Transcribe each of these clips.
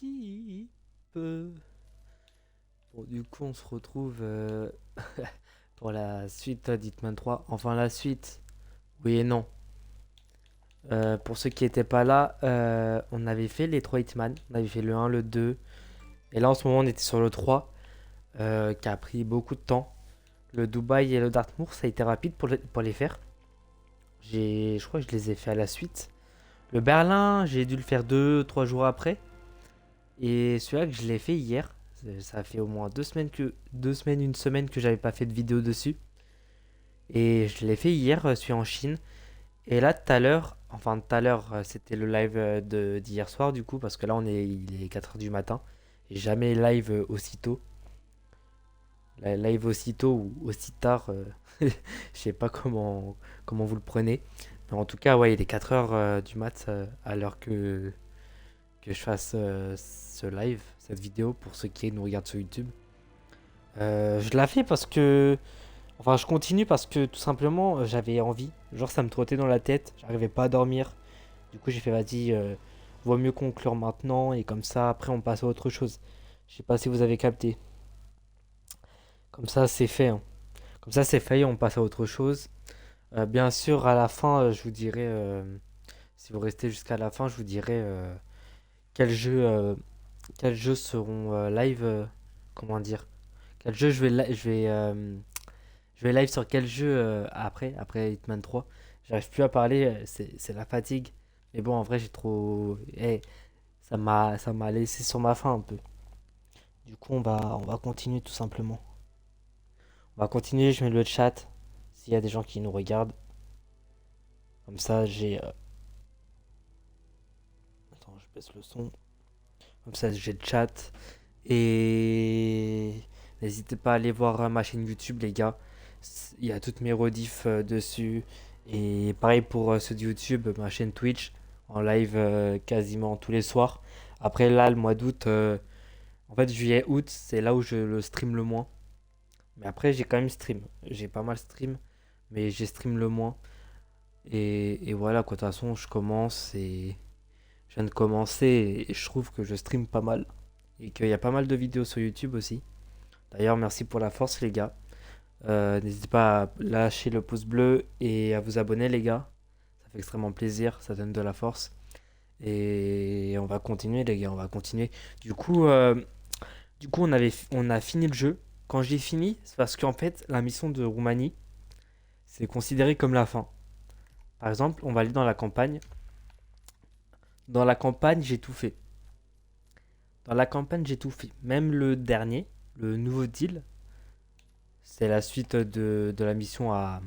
équipe. Bon, du coup, on se retrouve pour la suite d'Hitman 3. Enfin, la suite, oui et non. Pour ceux qui n'étaient pas là, on avait fait les 3 Hitman. On avait fait le 1, le 2. Et là, en ce moment, on était sur le 3, qui a pris beaucoup de temps. Le Dubaï et le Dartmoor, ça a été rapide pour les faire. Je crois que je les ai fait à la suite. Le Berlin, j'ai dû le faire 2, 3 jours après. Et celui-là que je l'ai fait hier, ça fait au moins 2 semaines, une semaine que j'avais pas fait de vidéo dessus. Et je l'ai fait hier, celui en Chine. Et là, tout à l'heure, c'était le live d'hier soir du coup, parce que là, il est 4 heures du matin. Et jamais live aussitôt. Live aussitôt ou aussi tard, je sais pas comment vous le prenez. Mais en tout cas, ouais, il est 4 heures du mat à l'heure que je fasse ce live, cette vidéo, pour ceux qui nous regardent sur YouTube. Je la fais parce que... Enfin, je continue parce que tout simplement, j'avais envie. Genre, ça me trottait dans la tête, j'arrivais pas à dormir. Du coup, j'ai fait, vas-y, vaut mieux conclure maintenant, et comme ça, après, on passe à autre chose. Je sais pas si vous avez capté. Comme ça, c'est fait, hein. Comme ça, c'est fait, on passe à autre chose. Bien sûr, à la fin, je vous dirai, si vous restez jusqu'à la fin, je vous dirai quels jeux, euh, quels jeux seront live, comment dire, quel jeu je vais live sur quel jeu après Hitman 3. J'arrive plus à parler, c'est la fatigue. Mais bon, en vrai, j'ai trop, ça m'a laissé sur ma faim un peu. Du coup, on va continuer tout simplement. On va continuer, je mets le chat s'il y a des gens qui nous regardent. Comme ça, attends, je baisse le son. Comme ça, j'ai le chat. Et n'hésitez pas à aller voir ma chaîne YouTube, les gars. Il y a toutes mes rediffs dessus. Et pareil pour ceux de YouTube, ma chaîne Twitch, en live quasiment tous les soirs. Après, là, le mois d'août, en fait, juillet, août, c'est là où je le stream le moins. Mais après, j'ai quand même stream. J'ai pas mal stream, mais j'ai stream le moins. Et voilà, quoi. De toute façon, je commence et je viens de commencer et je trouve que je stream pas mal. Et qu'il y a pas mal de vidéos sur YouTube aussi. D'ailleurs, merci pour la force, les gars. N'hésitez pas à lâcher le pouce bleu et à vous abonner, les gars. Ça fait extrêmement plaisir, ça donne de la force. Et on va continuer, les gars, on va continuer. Du coup, on a fini le jeu. Quand j'ai fini, c'est parce qu'en fait, la mission de Roumanie, c'est considéré comme la fin. Par exemple, on va aller dans la campagne. Dans la campagne, j'ai tout fait. Dans la campagne, j'ai tout fait. Même le dernier, le nouveau deal, c'est la suite de la mission en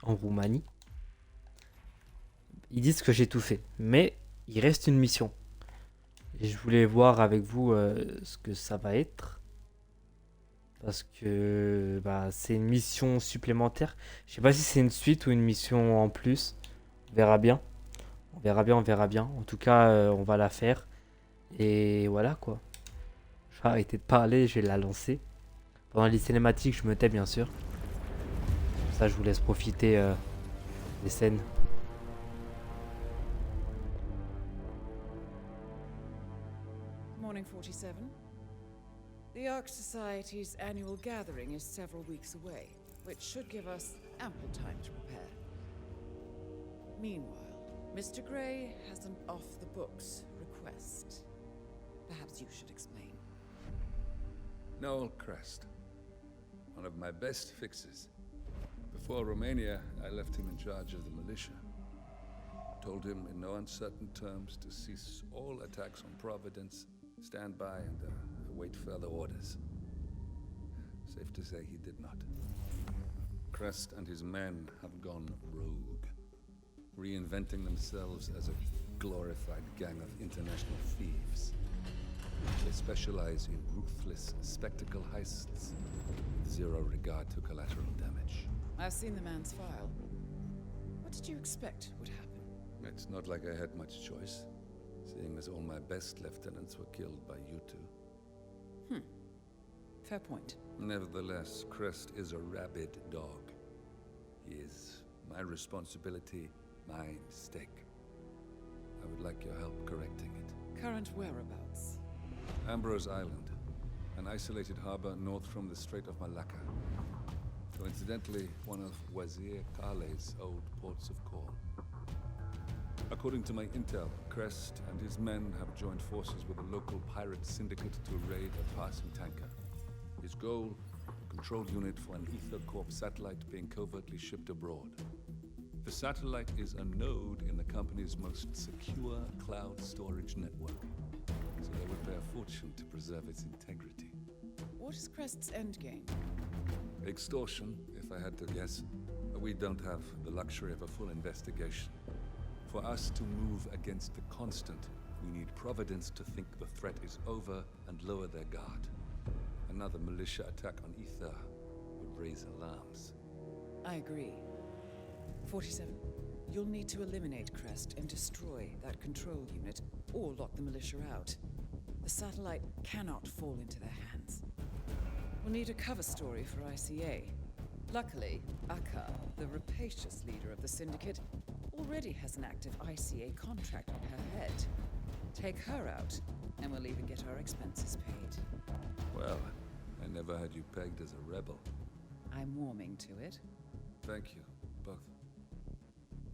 Roumanie. Ils disent que j'ai tout fait. Mais il reste une mission. Et je voulais voir avec vous ce que ça va être. Parce que bah, c'est une mission supplémentaire. Je sais pas si c'est une suite ou une mission en plus. On verra bien. On verra bien, on verra bien. En tout cas, on va la faire. Et voilà quoi. Je vais arrêter de parler, je vais la lancer. Pendant les cinématiques, je me tais bien sûr. Ça, je vous laisse profiter des scènes. Morning 47. The Ark Society's annual gathering is several weeks away, which should give us ample time to prepare. Meanwhile, Mr. Gray has an off-the-books request. Perhaps you should explain. Noel Crest. One of my best fixes. Before Romania, I left him in charge of the militia. Told him in no uncertain terms to cease all attacks on Providence, stand by and await further orders. Safe to say he did not. Crest and his men have gone rogue, reinventing themselves as a glorified gang of international thieves. They specialize in ruthless spectacle heists with zero regard to collateral damage. I've seen the man's file. What did you expect would happen? It's not like I had much choice, seeing as all my best lieutenants were killed by you two. Fair point. Nevertheless, Crest is a rabid dog. He is my responsibility, my mistake. I would like your help correcting it. Current whereabouts? Ambrose Island, an isolated harbor north from the Strait of Malacca. Coincidentally, one of Wazir Kale's old ports of call. According to my intel, Crest and his men have joined forces with a local pirate syndicate to raid a passing tanker. His goal? A control unit for an Ether Corp satellite being covertly shipped abroad. The satellite is a node in the company's most secure cloud storage network, so they would pay a fortune to preserve its integrity. What is Crest's endgame? Extortion, if I had to guess. We don't have the luxury of a full investigation. For us to move against the Constant, we need Providence to think the threat is over and lower their guard. Another militia attack on Ether would raise alarms. I agree. 47. You'll need to eliminate Crest and destroy that control unit, or lock the militia out. The satellite cannot fall into their hands. We'll need a cover story for ICA. Luckily, Akka, the rapacious leader of the Syndicate, already has an active ICA contract on her head. Take her out, and we'll even get our expenses paid. Well, I never had you pegged as a rebel. I'm warming to it. Thank you, both.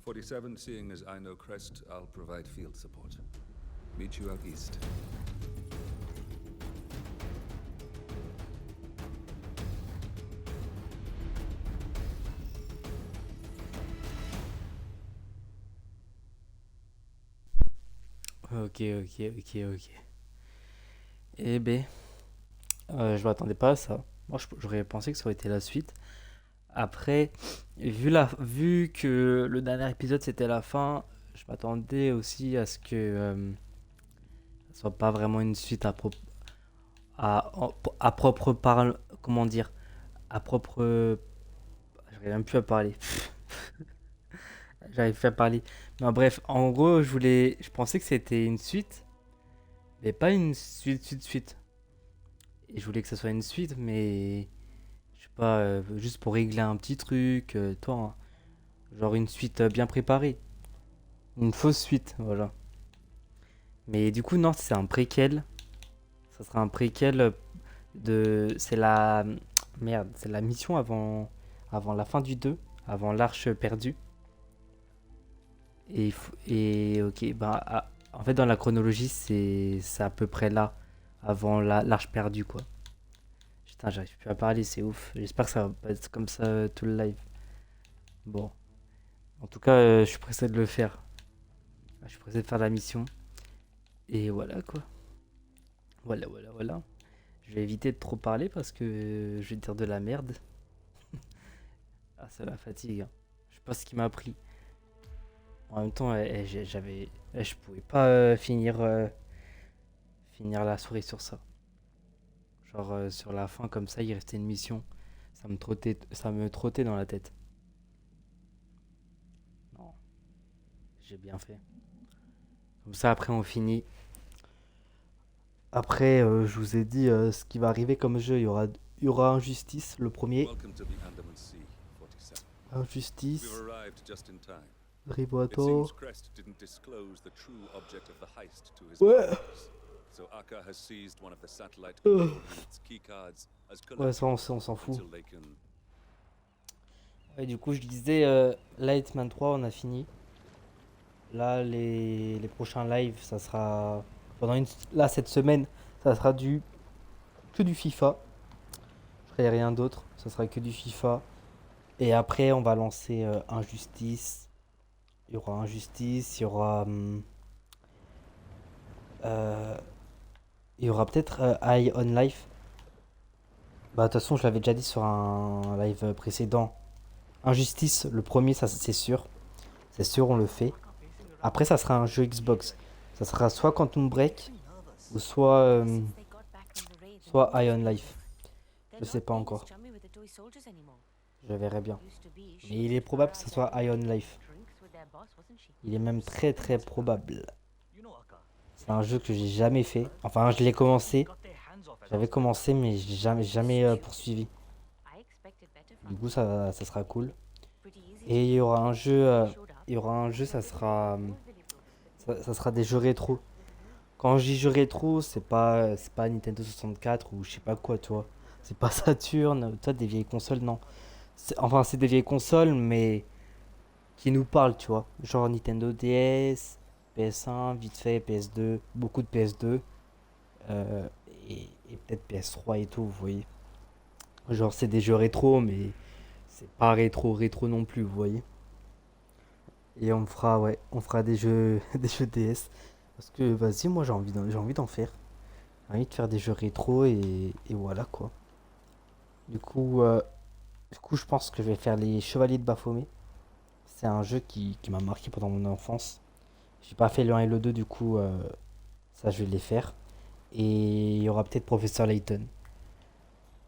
47, seeing as I know Crest, I'll provide field support. Meet you out east. Ok. Eh ben, je m'attendais pas à ça. Moi, j'aurais pensé que ça aurait été la suite. Après, vu que le dernier épisode c'était la fin, je m'attendais aussi à ce que ça soit pas vraiment une suite à propre parle, comment dire, à propre, j'arrive même plus à parler. J'arrive plus à parler. Mais bref, en gros, je pensais que c'était une suite, mais pas une suite. Et je voulais que ça soit une suite, mais je sais pas, juste pour régler un petit truc, toi, hein. Genre une suite bien préparée. Une fausse suite, voilà. Mais du coup, non, c'est un préquel. Ça sera un préquel C'est la. Merde, c'est la mission avant la fin du 2, avant l'Arche perdue. Ok, en fait, dans la chronologie, c'est à peu près là, avant l'Arche perdue, quoi. Putain, j'arrive plus à parler, c'est ouf. J'espère que ça va pas être comme ça tout le live. Bon. En tout cas, je suis pressé de le faire. Je suis pressé de faire la mission. Et voilà, quoi. Voilà. Je vais éviter de trop parler parce que je vais dire de la merde. Ah, ça la fatigue, hein. Je sais pas ce qui m'a pris. En même temps, je pouvais pas finir la soirée sur ça. Genre sur la fin comme ça, il restait une mission. Ça me trottait dans la tête. Non, j'ai bien fait. Comme ça, après, on finit. Après, je vous ai dit ce qui va arriver comme jeu. Il y aura Injustice, le premier. Welcome to the Andaman Sea, 47. Injustice, We've arrived just in time. It Riboato. seems Crest didn't disclose the true object of the heist to his Ouais. partners. So Akka has seized one of the satellite control unit's keycards as Ouais, ça, collateral on s'en fout. until they can... Ouais, du coup, je disais, là, Hitman 3, on a fini. Là, les prochains lives, ça sera. Là, cette semaine, ça sera que du FIFA. Je ferai rien d'autre. Ça sera que du FIFA. Et après, on va lancer Injustice. Il y aura Injustice. Il y aura peut-être Eye on Life. Bah, de toute façon, je l'avais déjà dit sur un live précédent. Injustice, le premier, ça c'est sûr. C'est sûr, on le fait. Après, ça sera un jeu Xbox. Ça sera soit Quantum Break ou soit Ion Life. Je sais pas encore. Je verrai bien. Mais il est probable que ce soit Ion Life. Il est même très très probable. C'est un jeu que j'ai jamais fait. Enfin, je l'ai commencé. J'avais commencé, mais j'ai jamais poursuivi. Du coup, ça sera cool. Et il y aura un jeu, ça sera des jeux rétro. Quand je dis jeu rétro, c'est pas Nintendo 64 ou je sais pas quoi, tu vois. C'est pas Saturn, toi des vieilles consoles, non. Enfin, c'est des vieilles consoles, mais qui nous parlent, tu vois. Genre Nintendo DS, PS1, vite fait, PS2, beaucoup de PS2, euh, et peut-être PS3 et tout, vous voyez. Genre, c'est des jeux rétro, mais c'est pas rétro, rétro non plus, vous voyez. Et on fera, ouais, on fera des jeux, des jeux DS. Parce que, vas-y, moi j'ai envie d'en faire. J'ai envie de faire des jeux rétro et voilà quoi. Du coup, euh, du coup, je pense que je vais faire les Chevaliers de Baphomet. C'est un jeu qui m'a marqué pendant mon enfance. J'ai pas fait le 1 et le 2, du coup, ça je vais les faire. Et il y aura peut-être Professeur Layton.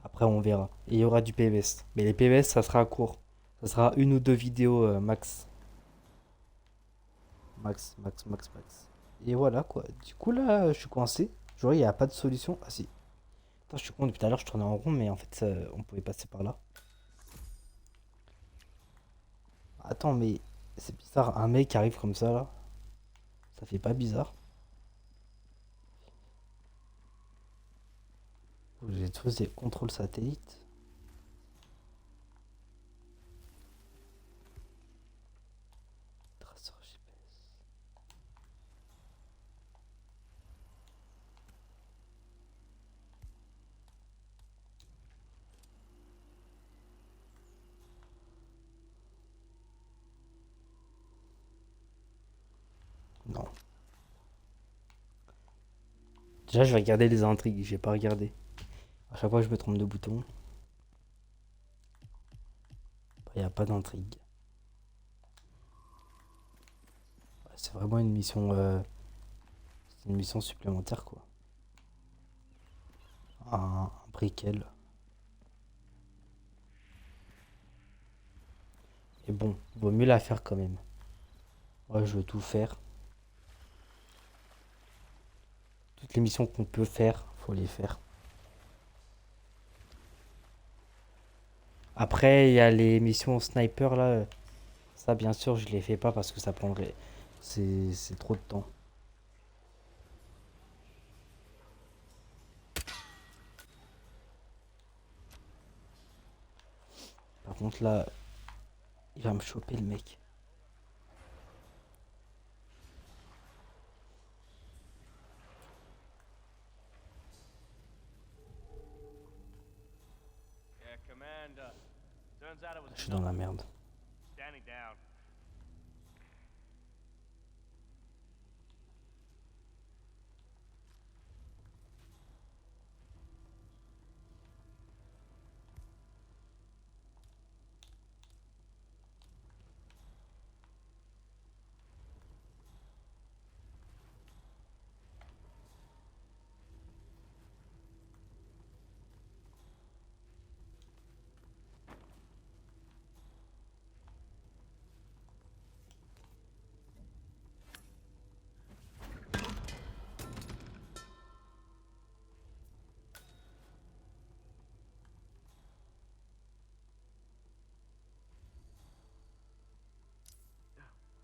Après, on verra. Et il y aura du PVS. Mais les PVS, ça sera court. Ça sera une ou deux vidéos max. Max, max, max, max. Et voilà quoi. Du coup, là, je suis coincé. Genre, il n'y a pas de solution. Ah si. Attends, je suis con, depuis tout à l'heure, je tournais en rond, mais en fait, on pouvait passer par là. Attends, mais c'est bizarre. Un mec qui arrive comme ça, là. Ça fait pas bizarre. J'ai tous des contrôles satellites. Traceur GPS. Non. Déjà, je vais regarder les intrigues. J'ai pas regardé. À chaque fois, je me trompe de bouton. Il n'y a pas d'intrigue. Ouais, c'est vraiment une mission. C'est une mission supplémentaire, quoi. Un briquel. Et bon, vaut mieux la faire quand même. Ouais, je veux tout faire. Toutes les missions qu'on peut faire, faut les faire. Après, il y a les missions sniper là. Ça, bien sûr, je les fais pas parce que ça prendrait. C'est trop de temps. Par contre, là, il va me choper le mec. Yeah, Commander. Turns out it was Je suis dans la merde. standing down.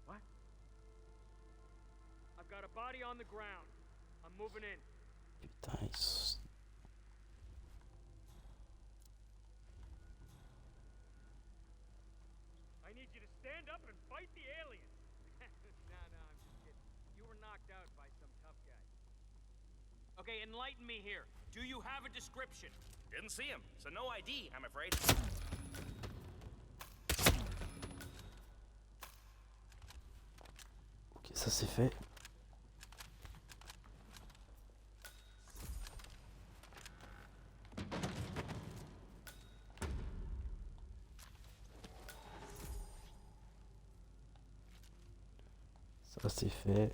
What? I've got a body on the ground. I'm moving in. Putain, ils sont- I need you to stand up and fight the aliens. No, I'm just kidding. You were knocked out by some tough guy. Okay, enlighten me here. Do you have a description? Didn't see him, so no ID, I'm afraid. Ok, ça c'est fait. Ça c'est fait.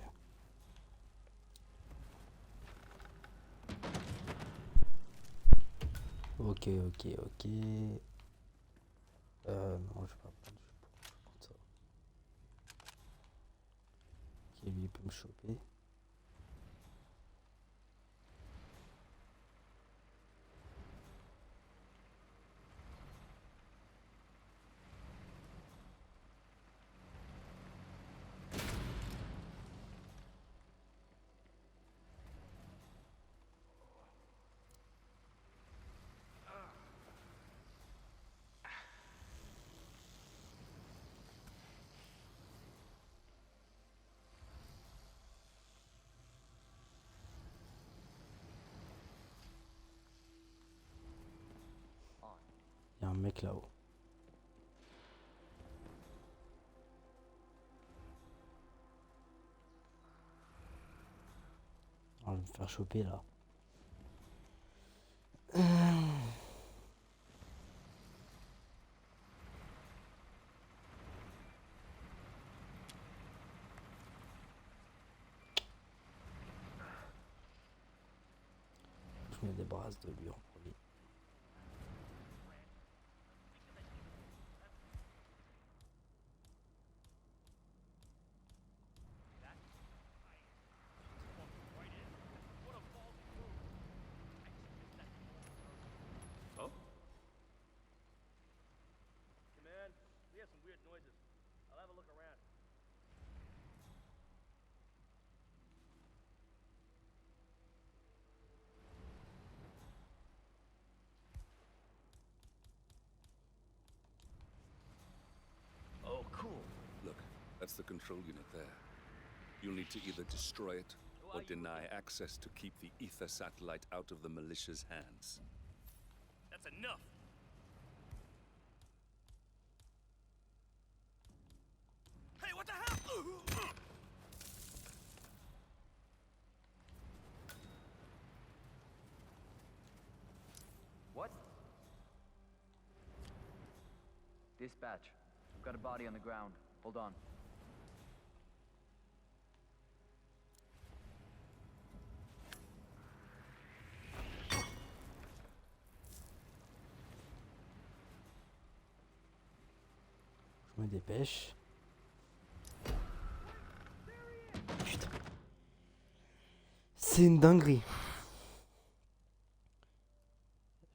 Ok, ok, ok. Non, je vais pas prendre, je vais prendre ça. Ok, lui il peut me choper. mec là-haut. On va me faire choper là. Je me débarrasse de lui en premier. Oh? Command, we have some weird noises. I'll have a look around. Oh, cool. Look, that's the control unit there. You'll need to either destroy it or deny access to keep the ether satellite out of the militia's hands. That's enough. Hey, what the hell? What? Dispatch. I've got a body on the ground. Hold on. Je me dépêche. Putain. C'est une dinguerie.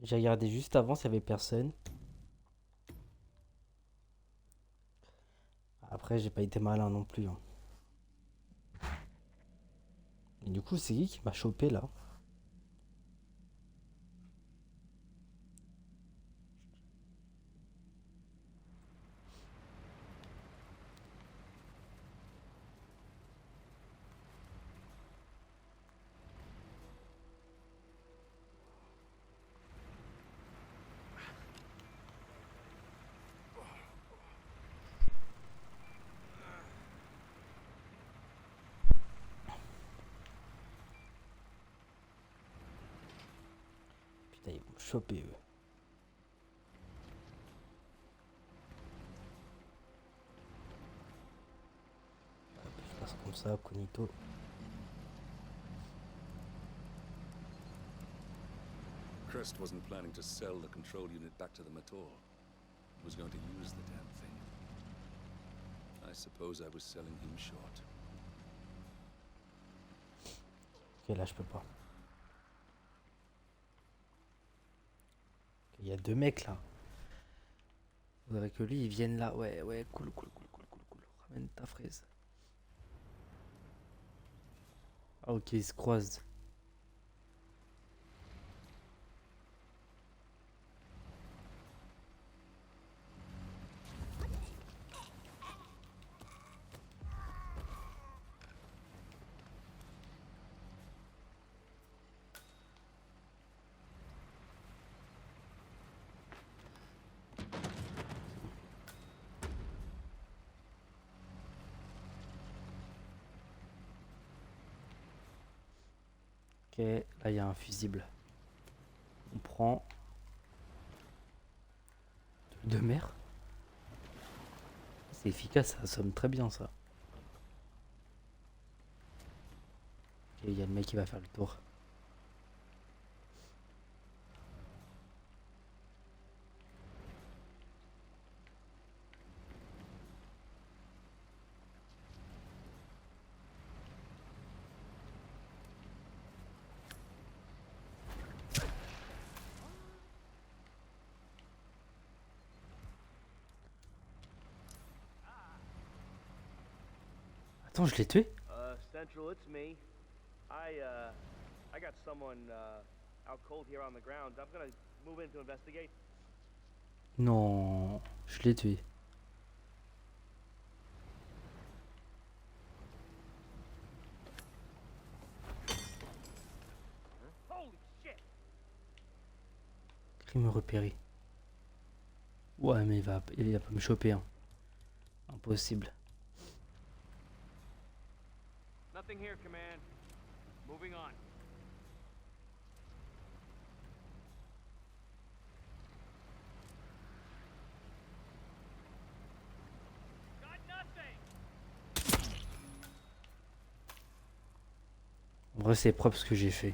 J'ai regardé juste avant s'il y avait personne. Après, j'ai pas été malin non plus. Hein. Et du coup, c'est qui m'a chopé là? Putain, ils vont me choper eux. Hop, je passe comme ça, cognito. Crest wasn't planning to sell the control unit back to them at all. He was going to use the damn thing. I suppose I was selling him short. Ok, là je peux pas. Il y a deux mecs là. Faudrait que lui il vienne là. Ouais, ouais, cool. Ramène ta fraise. Ah ok, ils se croisent. Ok, là il y a un fusible. On prend de mer. C'est efficace, ça assomme très bien ça. Ok, il y a le mec qui va faire le tour. Attends, je l'ai tué? Central, it's me. I got someone, out cold here on the ground. I'm gonna move in to investigate. Non, je l'ai tué. Holy shit! Crime repéré. Ouais, mais il va pas me choper, hein. Impossible. Nothing here, Command. Moving on. Got nothing. En vrai, c'est propre ce que j'ai fait.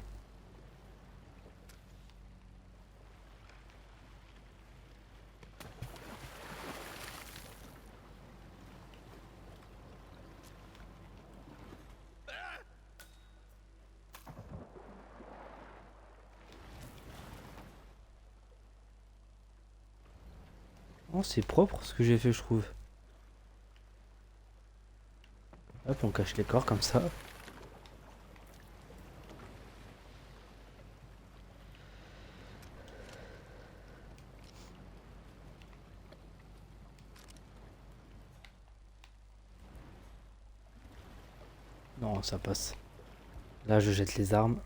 Oh, c'est propre ce que j'ai fait, je trouve. Hop, on cache les corps comme ça. Non, ça passe. Là, je jette les armes.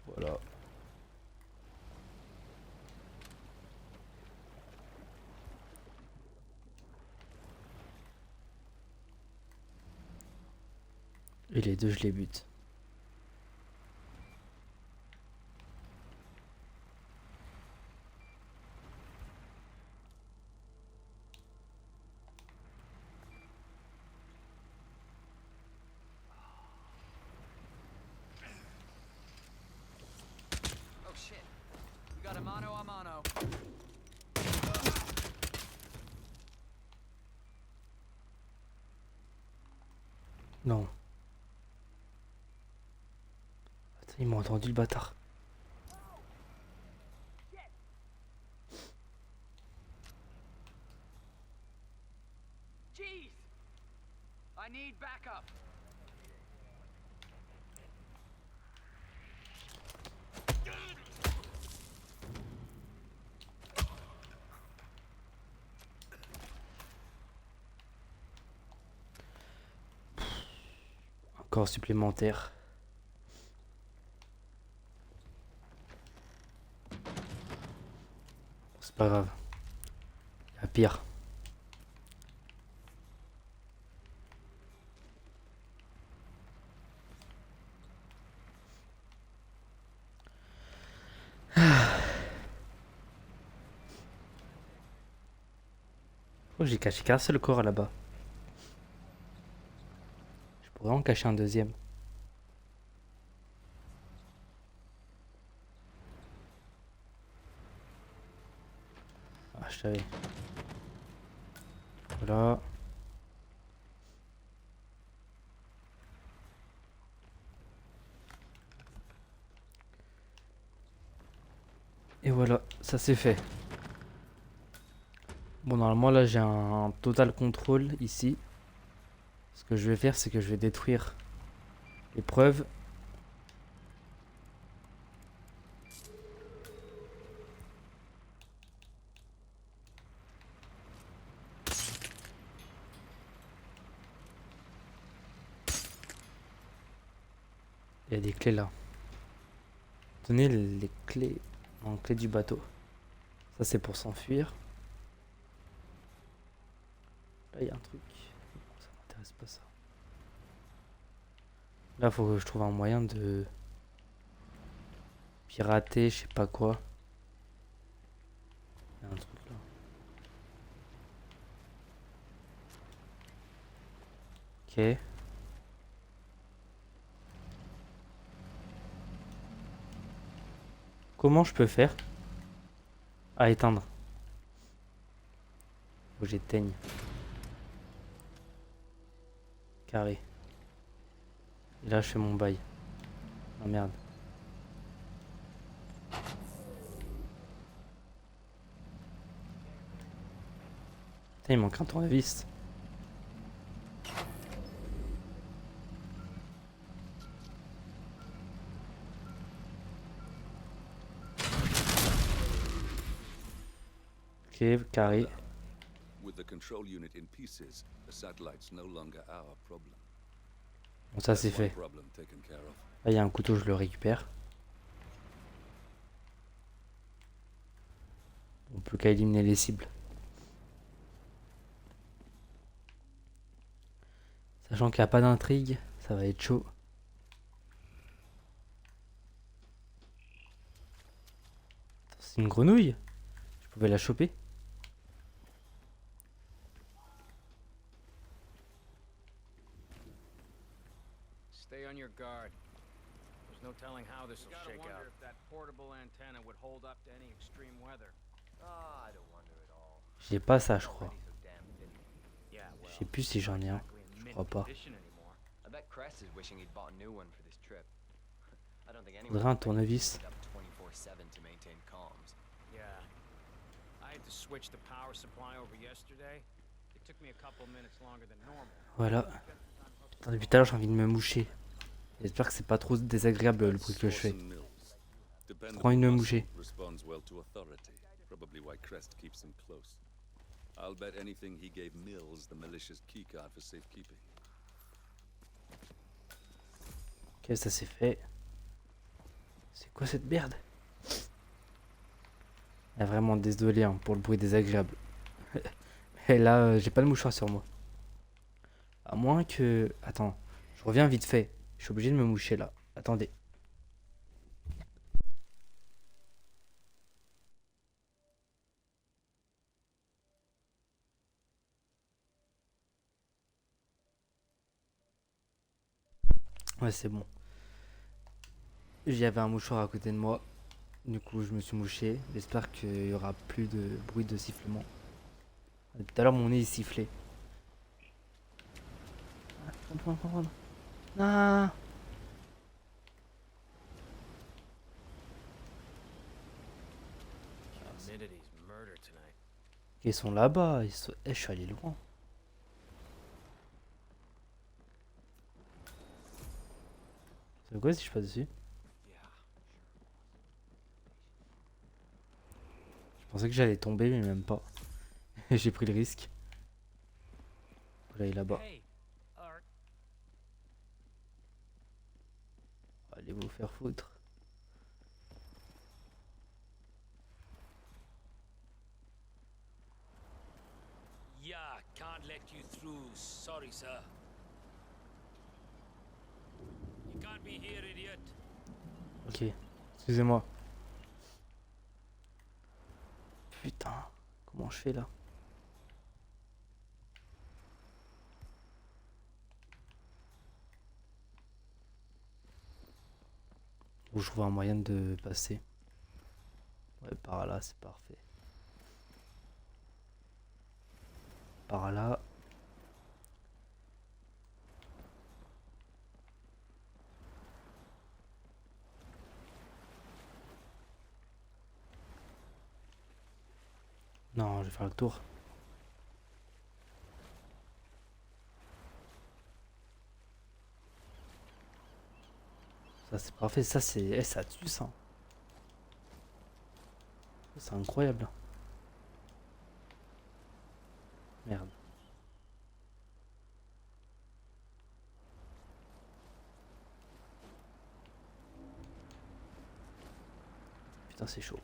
Voilà. Et les deux, je les bute. Oh shit. We got a mano a mano. Non. Attends, ils m'ont entendu le bâtard. Jeez! I need backup. Encore supplémentaire. C'est pas grave. Il y a pire. Oh, j'ai caché qu'un seul corps là-bas. Je pourrais en cacher un deuxième. Ah, je savais. Voilà. Et voilà, ça c'est fait. Bon, normalement là j'ai un total contrôle ici. Ce que je vais faire, c'est que je vais détruire les preuves. Il y a des clés là. Tenez les clés en clé du bateau. Ça c'est pour s'enfuir. Là il y a un truc. Ça m'intéresse pas ça. Là faut que je trouve un moyen de pirater, je sais pas quoi. Il y a un truc là. Ok. Comment je peux faire? À éteindre. Faut que j'éteigne. Carré. Et là je fais mon bail. Oh merde. Putain, il manque un tournevis. Ok, carré. With the control unit in pieces, the satellite's no longer our problem. Bon, ça c'est That's one fait. problem taken care of. Là il y a un couteau, je le récupère. plus qu'à éliminer les cibles. Sachant qu'il n'y a pas d'intrigue, ça va être chaud. C'est une grenouille? Je pouvais la choper? Stay on your guard. There's no telling how this will shake out. If that portable antenna would hold up to any extreme weather. Ah, I don't wonder at all. J'ai pas ça, je crois. Already so damn thin. Yeah, well, Je sais plus si j'en ai un. exactly in Je mint crois pas. condition anymore. I bet Crest is wishing he'd bought a new one for this trip. I don't think anyone Faudrait un expected tournevis. to heat up 24/7 to maintain comms. Yeah. I had to switch the power supply over yesterday. It took me a couple minutes longer than normal. Voilà. Putain, depuis tout à l'heure, j'ai envie de me moucher. J'espère que c'est pas trop désagréable le bruit que je fais. Prends une mouchée. Responds well to authority. Probably why Crest keeps him close. I'll bet anything he gave Mills the militia's keycard for safekeeping. Ok, ça c'est fait. C'est quoi cette merde? Ah, vraiment désolé hein, pour le bruit désagréable. Et là, j'ai pas de mouchoir sur moi. À moins que... Attends, je reviens vite fait. Je suis obligé de me moucher là. Attendez. Ouais, c'est bon. J'avais un mouchoir à côté de moi. Du coup, je me suis mouché. J'espère qu'il y aura plus de bruit de sifflement. Tout à l'heure, mon nez il sifflait. Ah. Humidity's murder tonight. Ils sont là-bas. Je suis allé loin. C'est quoi si je passe dessus? Je pensais que j'allais tomber, mais même pas. J'ai pris le risque. J'aille là-bas. Hey, Art. Allez vous faire foutre. Yeah, can't let you through. Sorry, sir. You can't be here, idiot. Ok. Excusez-moi. Putain. Comment je fais là? Ou je trouve un moyen de passer. Ouais, par là, c'est parfait. Par là. Non, je vais faire le tour. Ça c'est parfait, ça c'est... Eh, ça tue ça. C'est incroyable. Merde. Putain c'est chaud.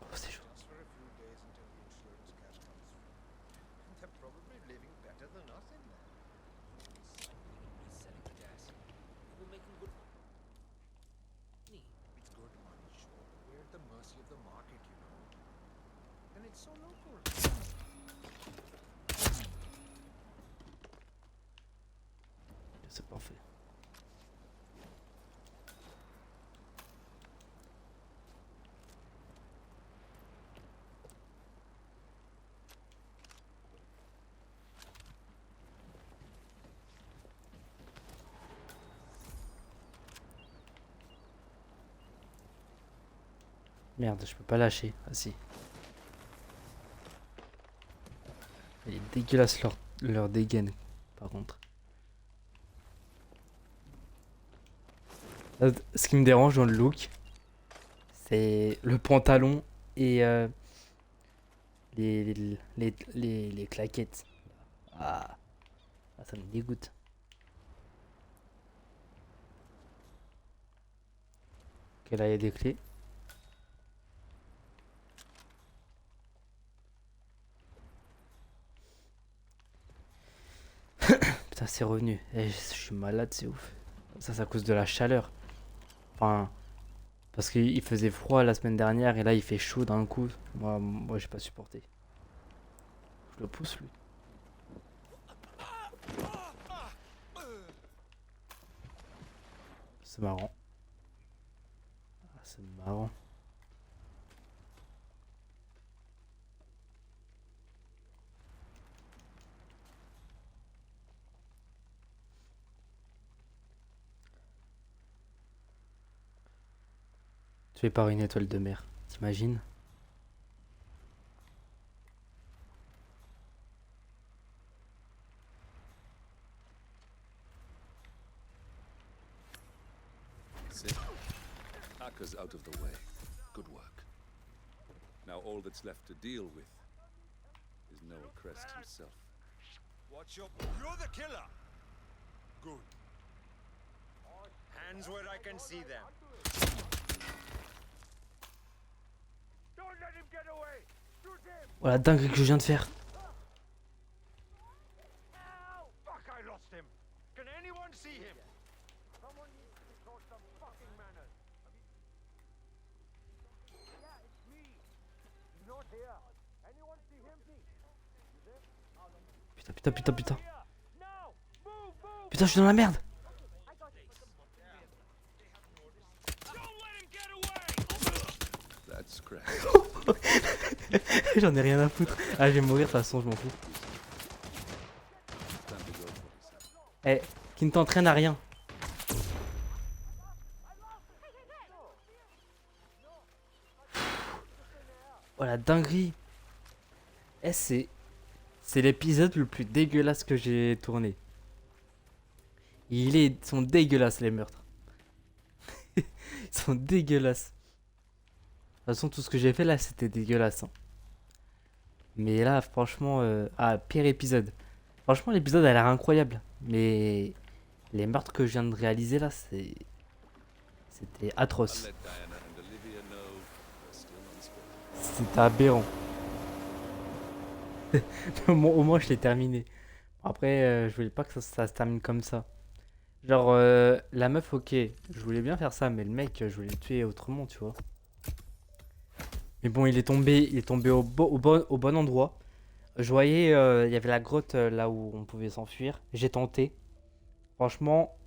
Oh c'est chaud. Just for a few days until the insurance cash comes through. They're probably living better than us in there. He's selling the gas. We're making good. It's good money, sure. We're at the mercy of the market, you know. And it's so local. C'est parfait. Merde, je peux pas lâcher. Ah si. Il est dégueulasse leur dégaine, par contre. Là, ce qui me dérange dans le look, c'est le pantalon et les claquettes. Ah. Ah, ça me dégoûte. Ok, là, il y a des clés. Putain, c'est revenu. Eh, je suis malade, c'est ouf. Ça, c'est à cause de la chaleur. Enfin, parce qu'il faisait froid la semaine dernière et là, il fait chaud d'un coup. Moi, j'ai pas supporté. Je le pousse, lui. C'est marrant. Ah, c'est marrant. Tué par une étoile de mer. T'imagines? See? Aka's out of the way. Good work. Now all that's left to deal with is Noel Crest himself. Watch your... You're the killer! Good. Hands where I can see them. Don't let him get away! Shoot him! Oh la dinguerie que je viens de faire. Fuck, I lost him! Can anyone see him? Someone needs to show some fucking manners. Yeah, it's me. He's not here. Anyone see him? Putain, putain, putain, putain. Putain, je suis dans la merde. That's Crest. J'en ai rien à foutre. Ah, je vais mourir de toute façon, je m'en fous. Time to go for this. Eh, qui ne t'entraîne à rien. Oh la dinguerie. Eh, c'est l'épisode le plus dégueulasse que j'ai tourné. Ils sont dégueulasses les meurtres. Ils sont dégueulasses. De toute façon, tout ce que j'ai fait là, c'était dégueulasse, hein. Mais là, franchement, pire épisode. Franchement, l'épisode a l'air incroyable. Mais les meurtres que je viens de réaliser là, c'était I'll atroce. let Diana and Olivia know we're still on spot. C'était aberrant. Au moins, je l'ai terminé. Après, je voulais pas que ça se termine comme ça. Genre, la meuf, ok, je voulais bien faire ça, mais le mec, je voulais le tuer autrement, tu vois. Mais bon, il est tombé au bon endroit. Je voyais, il y avait la grotte là où on pouvait s'enfuir. J'ai tenté. Franchement,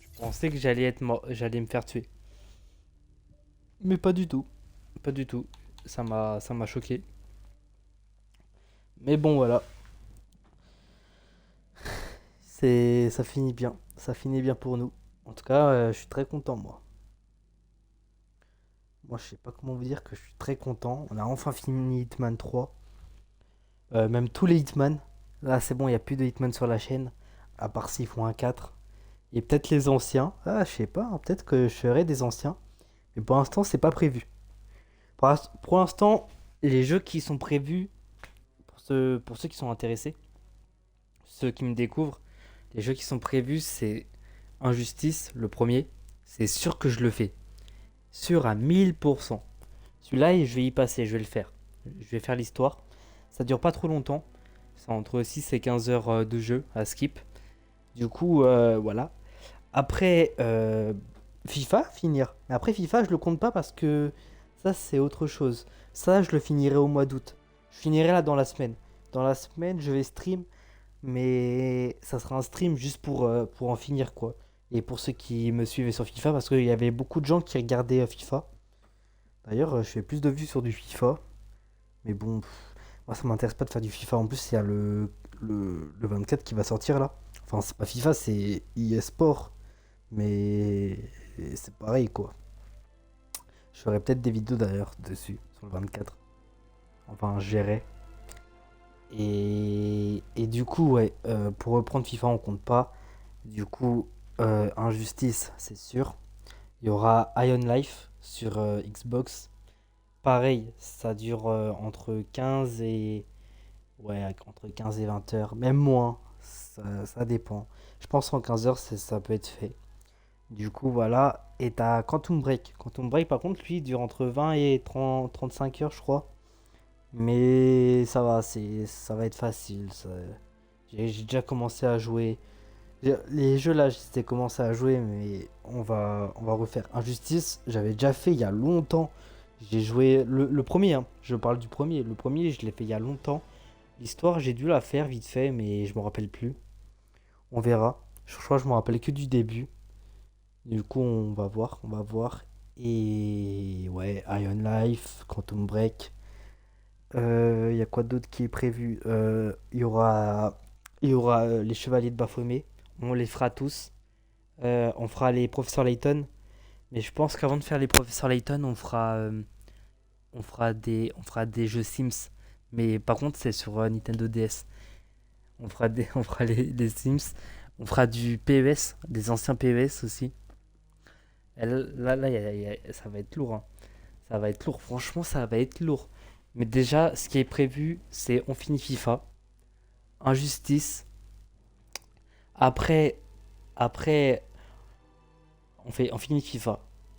je pensais que j'allais me faire tuer. Mais pas du tout. Pas du tout. Ça m'a choqué. Mais bon, voilà. Ça finit bien. Ça finit bien pour nous. En tout cas, je suis très content, moi. Moi, je sais pas comment vous dire que je suis très content. On a enfin fini Hitman 3. Même tous les Hitman. Là, c'est bon, il n'y a plus de Hitman sur la chaîne. À part s'ils font un 4. Et peut-être les anciens. Ah, je sais pas, hein, peut-être que je ferai des anciens. Mais pour l'instant, c'est pas prévu. Pour l'instant, les jeux qui sont prévus, pour ceux qui sont intéressés, ceux qui me découvrent, les jeux qui sont prévus, c'est Injustice, le premier. C'est sûr que je le fais. Sûr à 1000%. Celui-là, je vais y passer, je vais le faire. Je vais faire l'histoire. Ça dure pas trop longtemps. C'est entre 6 et 15 heures de jeu à skip. Du coup, voilà. Après, FIFA, finir. Mais après, FIFA, je le compte pas parce que ça, c'est autre chose. Ça, je le finirai au mois d'août. Je finirai là dans la semaine. Dans la semaine, je vais stream. Mais ça sera un stream juste pour en finir, quoi. Et pour ceux qui me suivaient sur FIFA, parce qu'il y avait beaucoup de gens qui regardaient FIFA. D'ailleurs, je fais plus de vues sur du FIFA. Mais bon, moi, ça m'intéresse pas de faire du FIFA. En plus, il y a le 24 qui va sortir là. Enfin, c'est pas FIFA, c'est EA Sport. Mais c'est pareil, quoi. Je ferai peut-être des vidéos d'ailleurs dessus, sur le 24. Enfin, je gérerai. Et du coup, ouais, pour reprendre FIFA, on compte pas. Du coup, Injustice, c'est sûr. Il y aura Iron Life sur Xbox. Pareil, ça dure entre 15 et... Ouais, entre 15 et 20 heures. Même moins, ça dépend. Je pense qu'en 15 heures, ça peut être fait. Du coup, voilà. Et t'as Quantum Break. Quantum Break, par contre, lui, il dure entre 20 et 30, 35 heures, je crois. Mais ça va, ça va être facile. J'ai déjà commencé à jouer. Les jeux là, j'ai commencé à jouer, mais on va refaire Injustice. J'avais déjà fait il y a longtemps. J'ai joué le premier, hein. Je parle du premier. Le premier, je l'ai fait il y a longtemps. L'histoire, j'ai dû la faire vite fait, mais je me rappelle plus. On verra. Je crois que je me rappelle que du début. Du coup, on va voir, on va voir. Et ouais, Iron Life, Quantum Break. Il y a quoi d'autre qui est prévu? Il y aura les Chevaliers de Baphomet. On les fera tous. On fera les Professeurs Layton. Mais je pense qu'avant de faire les Professeurs Layton, on fera des jeux Sims. Mais par contre, c'est sur Nintendo DS. On fera les Sims. On fera du PES, des anciens PES aussi. Et là, ça va être lourd, hein. Ça va être lourd. Franchement, ça va être lourd. Mais déjà, ce qui est prévu, c'est on finit FIFA, Injustice. Après, après, on finit FIFA.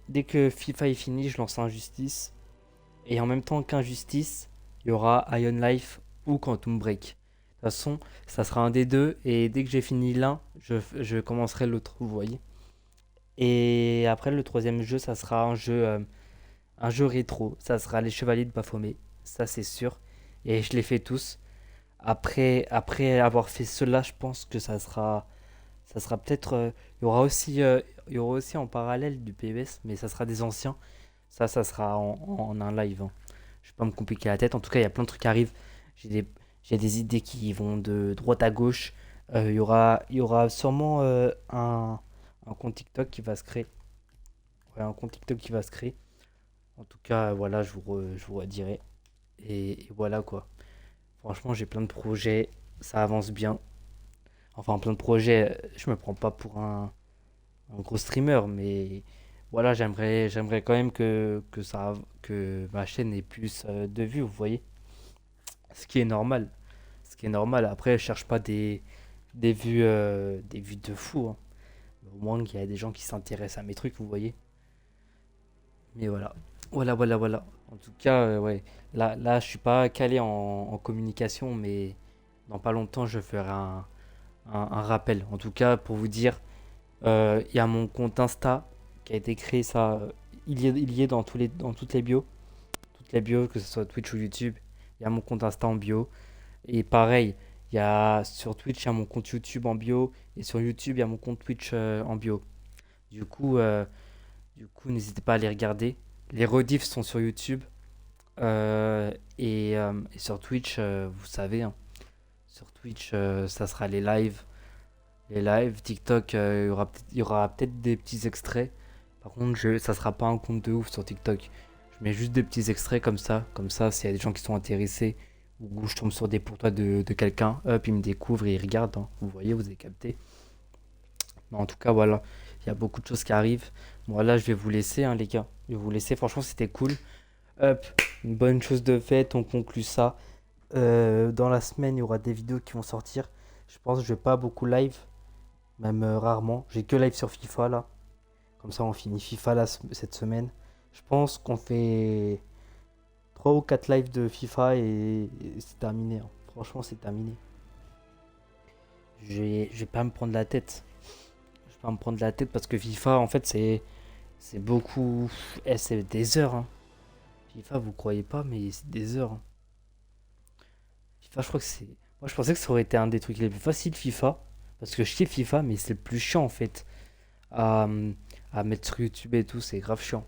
Dès que FIFA est fini, je lance Injustice. Et en même temps qu'Injustice, il y aura Iron Life ou Quantum Break. De toute façon, ça sera un des deux. Et dès que j'ai fini l'un, je commencerai l'autre, vous voyez. Et après, le troisième jeu, ça sera un jeu rétro. Ça sera les Chevaliers de Baphomet. Ça, c'est sûr. Et je les fais tous. Après avoir fait cela, je pense que ça sera peut-être. Il y aura aussi en parallèle du PES, mais ça sera des anciens. Ça sera en un live, hein. Je vais pas me compliquer la tête. En tout cas, il y a plein de trucs qui arrivent. J'ai des, j'ai des idées qui vont de droite à gauche. Il y aura sûrement un compte TikTok qui va se créer. Ouais, un compte TikTok qui va se créer. En tout cas, voilà, je vous redirai. Et voilà quoi. Franchement, j'ai plein de projets. Ça avance bien. Enfin, plein de projets. Je me prends pas pour un gros streamer, mais voilà, j'aimerais quand même que ma chaîne ait plus de vues, vous voyez. Ce qui est normal. Ce qui est normal. Après, je cherche pas des vues de fou, hein. Au moins qu'il y a des gens qui s'intéressent à mes trucs, vous voyez. Mais voilà. Voilà, voilà, voilà. En tout cas, ouais. Là, je suis pas calé en communication, mais dans pas longtemps, je ferai un rappel. En tout cas, pour vous dire, il y a mon compte Insta qui a été créé, ça. Il y est dans toutes les bios. Toutes les bios, que ce soit Twitch ou YouTube. Il y a mon compte Insta en bio. Et pareil, sur Twitch, il y a mon compte YouTube en bio. Et sur YouTube, il y a mon compte Twitch en bio. Du coup, euh, du coup, n'hésitez pas à les regarder. Les rediffs sont sur YouTube. Et sur Twitch, vous savez, hein, sur Twitch, ça sera les lives. Les lives, TikTok, il y aura peut-être des petits extraits. Par contre, ça sera pas un compte de ouf sur TikTok. Je mets juste des petits extraits comme ça. Comme ça, s'il y a des gens qui sont intéressés, ou je tombe sur des pourtois de quelqu'un, hop, ils me découvrent et ils regardent, hein. Vous voyez, vous avez capté. Mais en tout cas, voilà. Il y a beaucoup de choses qui arrivent. Moi, là, je vais vous laisser, hein, les gars. Je vais vous laisser. Franchement, c'était cool. Hop, une bonne chose de faite. On conclut ça. Dans la semaine, il y aura des vidéos qui vont sortir. Je pense que je vais pas beaucoup live. Même rarement. J'ai que live sur FIFA, là. Comme ça, on finit FIFA là, cette semaine. Je pense qu'on fait 3 ou 4 lives de FIFA et c'est terminé, hein. Franchement, c'est terminé. Je vais pas me prendre la tête. Je vais pas me prendre la tête parce que FIFA, en fait, c'est beaucoup. C'est des heures, hein. FIFA, vous croyez pas, mais c'est des heures, hein. FIFA, je crois que c'est. Moi, je pensais que ça aurait été un des trucs les plus faciles, FIFA. Parce que je kiffe FIFA, mais c'est le plus chiant, en fait. À, à mettre sur YouTube et tout, c'est grave chiant.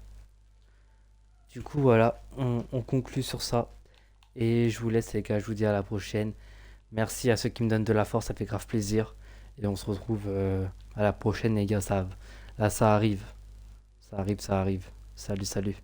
Du coup, voilà, on conclut sur ça. Et je vous laisse, les gars, je vous dis à la prochaine. Merci à ceux qui me donnent de la force, ça fait grave plaisir. Et on se retrouve à la prochaine, les gars. Là, ça arrive. Ça arrive, ça arrive. Salut, salut.